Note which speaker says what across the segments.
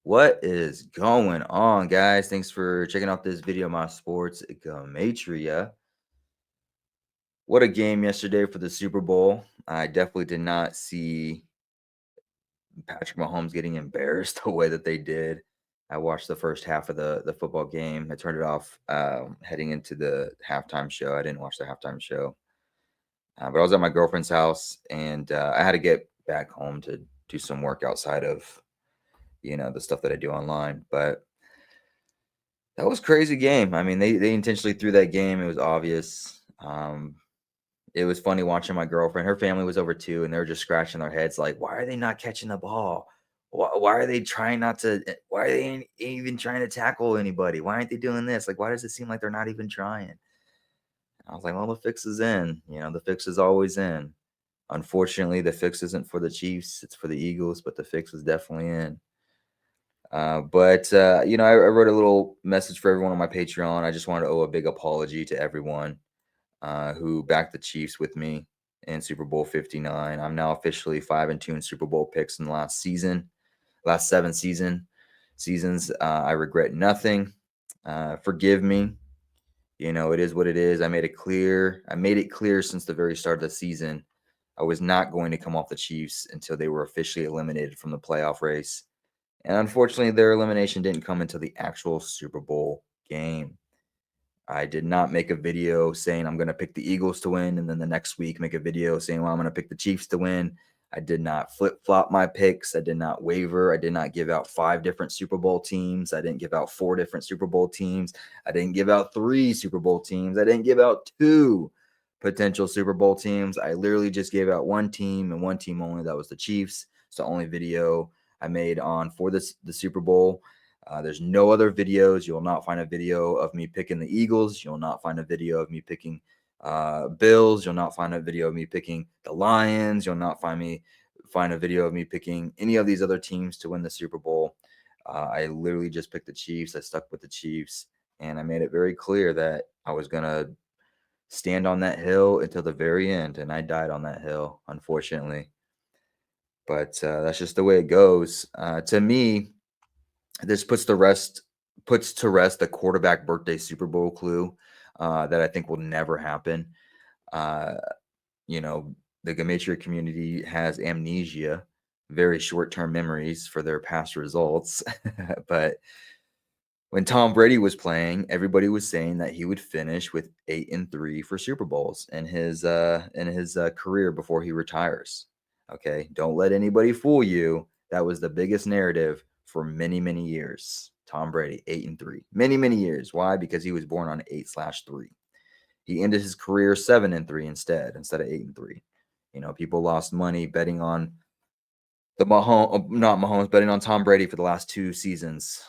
Speaker 1: What is going on, guys? Thanks for checking out this video, my sports Gematria. What a game yesterday for the Super Bowl. I definitely did not see Patrick Mahomes getting embarrassed the way that they did. I watched the first half of the football game. I turned it off heading into the halftime show. I didn't watch the halftime show, but I was at my girlfriend's house, and I had to get back home to do some work outside of the stuff that I do online. But that was a crazy game. I mean, they intentionally threw that game. It was obvious. It was funny watching my girlfriend. Her family was over too, and they were just scratching their heads like, "Why are they not catching the ball? Why are they trying not to? Why are they even trying to tackle anybody? Why aren't they doing this? Like, why does it seem like they're not even trying?" I was like, "Well, the fix is in. The fix is always in. Unfortunately, the fix isn't for the Chiefs; it's for the Eagles, but the fix is definitely in." I wrote a little message for everyone on my Patreon. I just wanted to owe a big apology to everyone who backed the Chiefs with me in Super Bowl 59. I'm now officially 5-2 in Super Bowl picks in the last seasons. I regret nothing. Forgive me. It is what it is. I made it clear. I made it clear since the very start of the season. I was not going to come off the Chiefs until they were officially eliminated from the playoff race. And unfortunately, their elimination didn't come until the actual Super Bowl game. I did not make a video saying I'm going to pick the Eagles to win, and then the next week make a video saying, well, I'm going to pick the Chiefs to win. I did not flip flop my picks. I did not waver. I did not give out 5 different Super Bowl teams. I didn't give out 4 different Super Bowl teams. I didn't give out 3 Super Bowl teams. I didn't give out 2 potential Super Bowl teams. I literally just gave out 1 team and 1 team only. That was the Chiefs. It's the only video I made for the Super Bowl. There's no other videos. You'll not find a video of me picking the Eagles. You'll not find a video of me picking Bills. You'll not find a video of me picking the Lions. You'll not find a video of me picking any of these other teams to win the Super Bowl. I literally just picked the Chiefs. I stuck with the Chiefs, and I made it very clear that I was gonna stand on that hill until the very end, and I died on that hill, unfortunately. But that's just the way it goes. To me, this puts to rest the quarterback birthday Super Bowl clue that I think will never happen. Uh, the Gematria community has amnesia, very short-term memories for their past results. But when Tom Brady was playing, everybody was saying that he would finish with 8-3 for Super Bowls in his career before he retires. Okay, don't let anybody fool you. That was the biggest narrative for many, many years. Tom Brady, 8-3, many years. Why? Because he was born on 8/3. He ended his career 7-3 instead of 8-3. People lost money betting on not Mahomes, betting on Tom Brady for the last 2 seasons.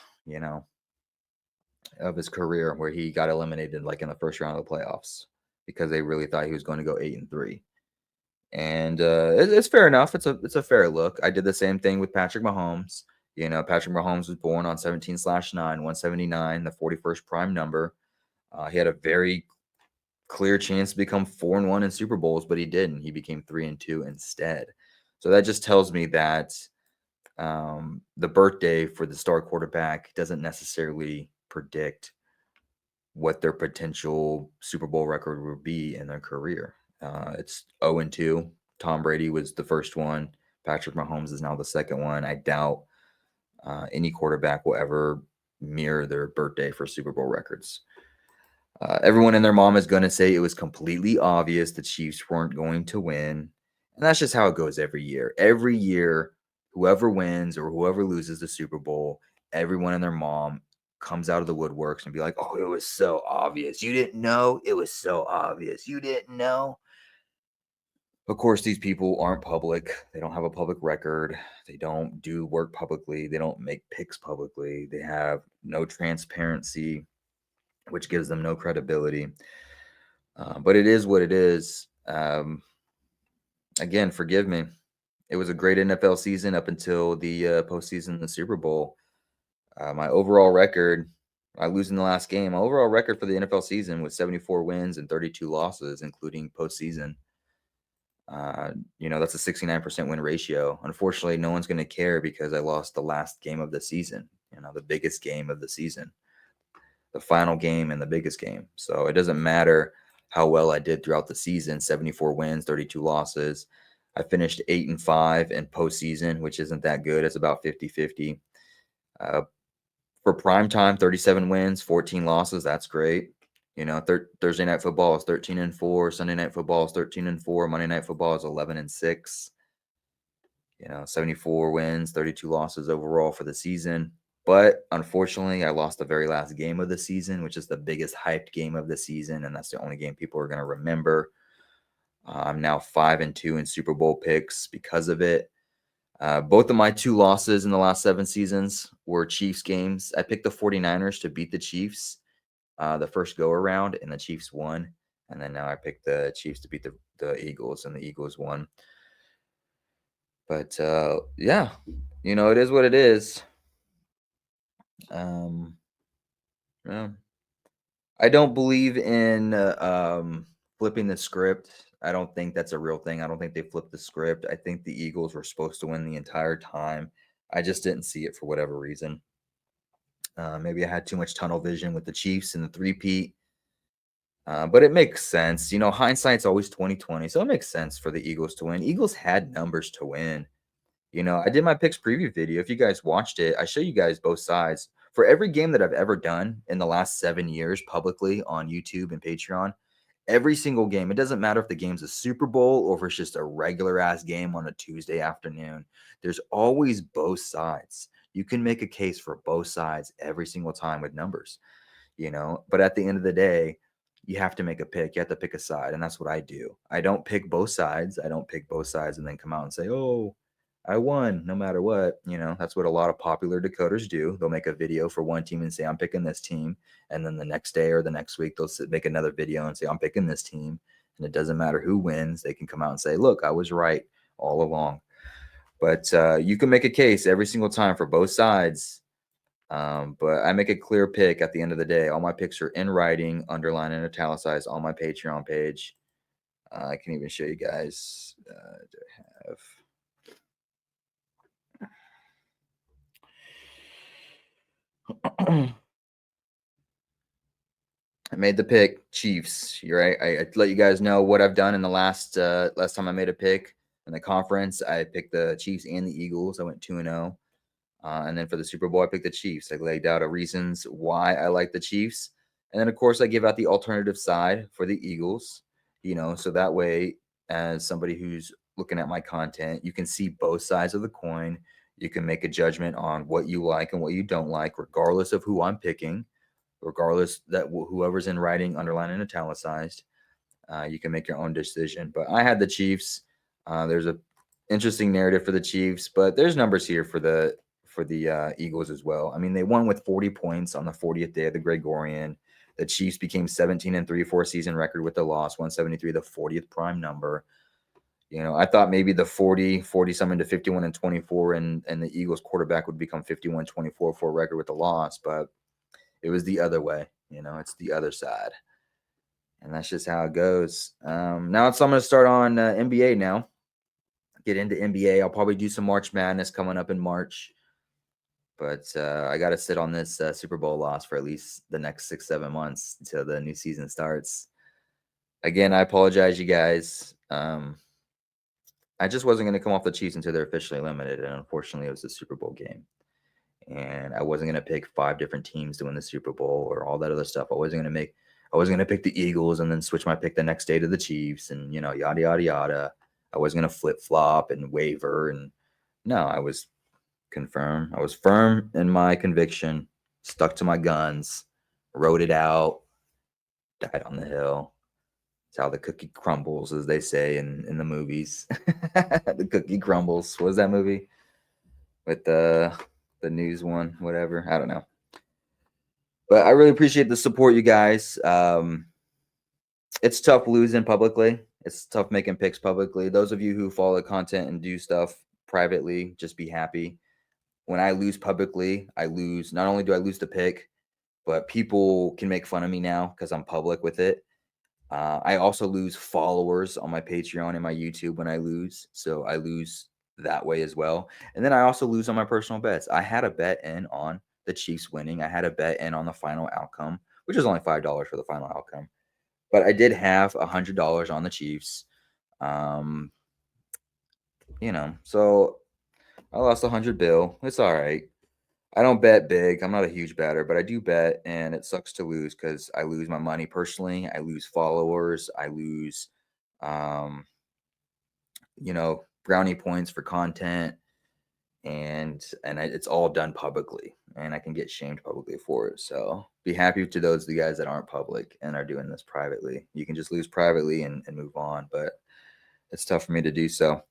Speaker 1: Of his career, where he got eliminated like in the first round of the playoffs because they really thought he was going to go 8-3. And it's fair enough. It's a fair look. I did the same thing with Patrick Mahomes. Patrick Mahomes was born on 17/9, 179, the 41st prime number. He had a very clear chance to become 4-1 in Super Bowls, but he didn't. He became 3-2 instead. So that just tells me that the birthday for the star quarterback doesn't necessarily predict what their potential Super Bowl record will be in their career. It's 0-2. Tom Brady was the first one. Patrick Mahomes is now the second one. I doubt any quarterback will ever mirror their birthday for Super Bowl records. Everyone and their mom is going to say it was completely obvious the Chiefs weren't going to win. And that's just how it goes every year. Every year, whoever wins or whoever loses the Super Bowl, everyone and their mom comes out of the woodworks and be like, oh, it was so obvious. You didn't know? It was so obvious. You didn't know? Of course, these people aren't public. They don't have a public record. They don't do work publicly. They don't make picks publicly. They have no transparency, which gives them no credibility. But it is what it is. Again, forgive me. It was a great NFL season up until the postseason, the Super Bowl. My overall record, I lose in the last game. My overall record for the NFL season was 74 wins and 32 losses, including postseason. That's a 69% win ratio. Unfortunately, no one's going to care because I lost the last game of the season, the biggest game of the season, the final game and the biggest game. So it doesn't matter how well I did throughout the season, 74 wins, 32 losses. I finished 8-5 in postseason, which isn't that good. It's about 50-50. Uh, for prime time, 37 wins, 14 losses. That's great. Thursday night football is 13-4. Sunday night football is 13-4. Monday night football is 11-6. 74 wins, 32 losses overall for the season. But unfortunately, I lost the very last game of the season, which is the biggest hyped game of the season, and that's the only game people are going to remember. I'm now 5-2 in Super Bowl picks because of it. Both of my 2 losses in the last 7 seasons were Chiefs games. I picked the 49ers to beat the Chiefs the first go around, and the Chiefs won. And then now I picked the Chiefs to beat the Eagles, and the Eagles won. But yeah, it is what it is. Yeah. I don't believe in flipping the script. I don't think that's a real thing. I don't think they flipped the script. I think the Eagles were supposed to win the entire time. I just didn't see it for whatever reason. Maybe I had too much tunnel vision with the Chiefs and the three-peat. But it makes sense. Hindsight's always 2020, so it makes sense for the Eagles to win. Eagles had numbers to win. I did my picks preview video. If you guys watched it, I show you guys both sides. For every game that I've ever done in the last 7 years publicly on YouTube and Patreon, every single game, it doesn't matter if the game's a Super Bowl or if it's just a regular ass game on a Tuesday afternoon, there's always both sides. You can make a case for both sides every single time with numbers, but at the end of the day, you have to make a pick. You have to pick a side, and that's what I do. I don't pick both sides. I don't pick both sides and then come out and say, "Oh, I won no matter what." That's what a lot of popular decoders do. They'll make a video for one team and say, "I'm picking this team." And then the next day or the next week, they'll make another video and say, "I'm picking this team." And it doesn't matter who wins. They can come out and say, "Look, I was right all along." But you can make a case every single time for both sides. But I make a clear pick at the end of the day. All my picks are in writing, underlined and italicized on my Patreon page. I can even show you guys. Do I have? I made the pick, Chiefs. You're right. I let you guys know what I've done in the last time I made a pick in the conference. I picked the Chiefs and the Eagles. I went 2-0. And then for the Super Bowl, I picked the Chiefs. I laid out reasons why I like the Chiefs. And then, of course, I give out the alternative side for the Eagles, so that way, as somebody who's looking at my content, you can see both sides of the coin. You can make a judgment on what you like and what you don't like, regardless of who I'm picking, regardless that whoever's in writing, underlined, and italicized. You can make your own decision. But I had the Chiefs. There's a interesting narrative for the Chiefs, but there's numbers here for the Eagles as well. I mean, they won with 40 points on the 40th day of the Gregorian. The Chiefs became 17-3 for a season record with the loss, 173, the 40th prime number. I thought maybe the 40 something to 51-24 and the Eagles quarterback would become 51-24 for a record with the loss, but it was the other way. It's the other side. And that's just how it goes. Now I'm going to start on NBA now. Get into NBA. I'll probably do some March Madness coming up in March. But I got to sit on this Super Bowl loss for at least the next 6-7 months until the new season starts. Again, I apologize, you guys. I just wasn't going to come off the Chiefs until they're officially eliminated. And unfortunately, it was the Super Bowl game. And I wasn't going to pick 5 different teams to win the Super Bowl or all that other stuff. I wasn't going to pick the Eagles and then switch my pick the next day to the Chiefs and, yada, yada, yada. I wasn't going to flip flop and waver. And no, I was confirmed. I was firm in my conviction, stuck to my guns, wrote it out, died on the hill. It's how the cookie crumbles, as they say in the movies. The cookie crumbles. What was that movie? With the news one, whatever. I don't know. But I really appreciate the support, you guys. It's tough losing publicly. It's tough making picks publicly. Those of you who follow the content and do stuff privately, just be happy. When I lose publicly, I lose. Not only do I lose the pick, but people can make fun of me now because I'm public with it. I also lose followers on my Patreon and my YouTube when I lose. So I lose that way as well. And then I also lose on my personal bets. I had a bet in on the Chiefs winning. I had a bet in on the final outcome, which was only $5 for the final outcome. But I did have $100 on the Chiefs. Um, so I lost 100 bill. It's all right. I don't bet big. I'm not a huge better, but I do bet, and it sucks to lose because I lose my money personally. I lose followers. I lose, um, brownie points for content, and it's all done publicly, and I can get shamed publicly for it. So be happy to those of you guys that aren't public and are doing this privately. You can just lose privately and move on, but it's tough for me to do so.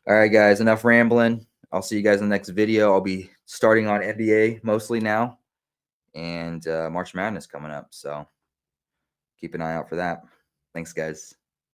Speaker 1: All right, guys, enough rambling. I'll see you guys in the next video. I'll be starting on NBA mostly now, and March Madness coming up. So keep an eye out for that. Thanks, guys.